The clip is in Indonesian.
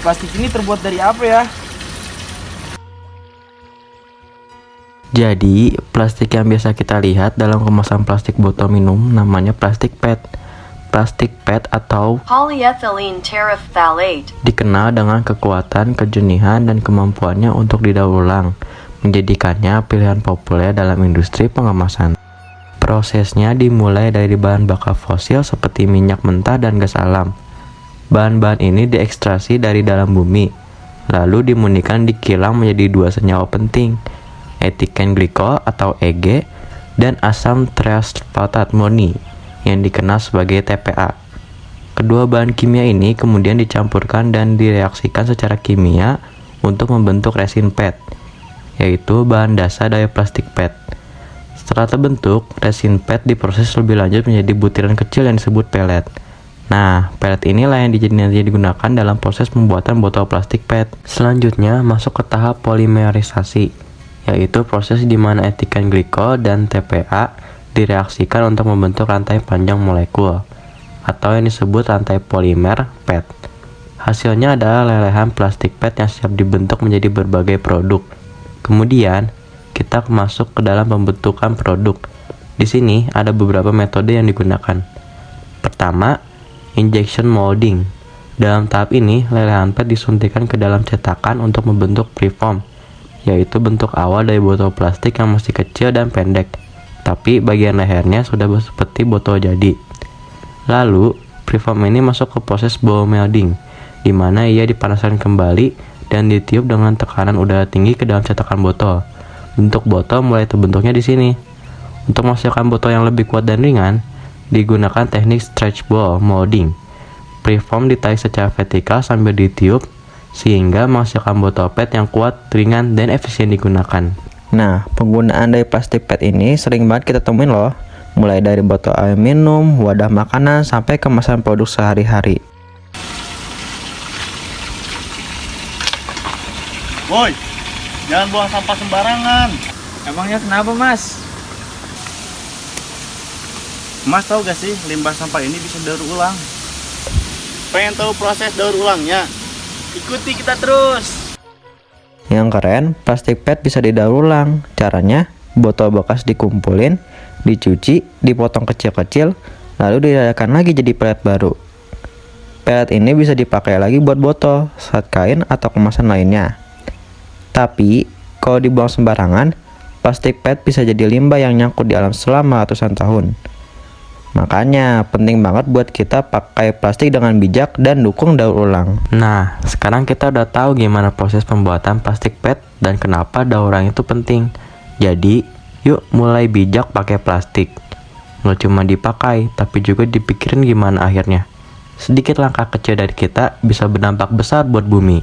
Botol plastik ini terbuat dari apa ya? Jadi, plastik yang biasa kita lihat dalam kemasan plastik botol minum namanya plastik PET. Plastik PET atau polyethylene terephthalate dikenal dengan kekuatan, kejernihan, dan kemampuannya untuk didaur ulang, menjadikannya pilihan populer dalam industri pengemasan. Prosesnya dimulai dari bahan bakar fosil seperti minyak mentah dan gas alam. Bahan-bahan ini diekstraksi dari dalam bumi, lalu dimunikan di kilang menjadi dua senyawa penting, ethylene glycol atau EG, dan asam triaspartat murni yang dikenal sebagai TPA. Kedua bahan kimia ini kemudian dicampurkan dan direaksikan secara kimia untuk membentuk resin PET, yaitu bahan dasar dari plastik PET. Setelah terbentuk, resin PET diproses lebih lanjut menjadi butiran kecil yang disebut pelet. Nah, pelet inilah yang nanti digunakan dalam proses pembuatan botol plastik PET. Selanjutnya masuk ke tahap polimerisasi, yaitu proses di mana ethylene glycol dan TPA direaksikan untuk membentuk rantai panjang molekul, atau yang disebut rantai polimer PET. Hasilnya adalah lelehan plastik PET yang siap dibentuk menjadi berbagai produk. Kemudian, kita masuk ke dalam pembentukan produk. Di sini ada beberapa metode yang digunakan. Pertama, injection molding. Dalam tahap ini, lelehan PET disuntikkan ke dalam cetakan untuk membentuk preform, yaitu bentuk awal dari botol plastik yang masih kecil dan pendek, tapi bagian lehernya sudah seperti botol jadi. Lalu, preform ini masuk ke proses blow molding, di mana ia dipanaskan kembali dan ditiup dengan tekanan udara tinggi ke dalam cetakan botol. Bentuk botol mulai terbentuknya di sini. Untuk menghasilkan botol yang lebih kuat dan ringan, digunakan teknik stretch blow molding. Preform ditarik secara vertikal sambil ditiup, sehingga menghasilkan botol PET yang kuat, ringan, dan efisien digunakan. Nah, penggunaan dari plastik PET ini sering banget kita temuin loh, mulai dari botol air minum, wadah makanan, sampai kemasan produk sehari-hari. Woi, jangan buang sampah sembarangan. Emangnya kenapa, Mas? Mas tahu gak sih limbah sampah ini bisa daur ulang? Pengen tahu proses daur ulangnya? Ikuti kita terus. Yang keren, plastik PET bisa didaur ulang. Caranya, botol bekas dikumpulin, dicuci, dipotong kecil-kecil, lalu diledakan lagi jadi pelet baru. Pelet ini bisa dipakai lagi buat botol, serat kain, atau kemasan lainnya. Tapi, kalau dibuang sembarangan, plastik PET bisa jadi limbah yang nyangkut di alam selama ratusan tahun. Makanya, penting banget buat kita pakai plastik dengan bijak dan dukung daur ulang. Nah, sekarang kita udah tahu gimana proses pembuatan plastik PET dan kenapa daur ulang itu penting. Jadi, yuk mulai bijak pakai plastik. Nggak cuma dipakai, tapi juga dipikirin gimana akhirnya. Sedikit langkah kecil dari kita bisa berdampak besar buat bumi.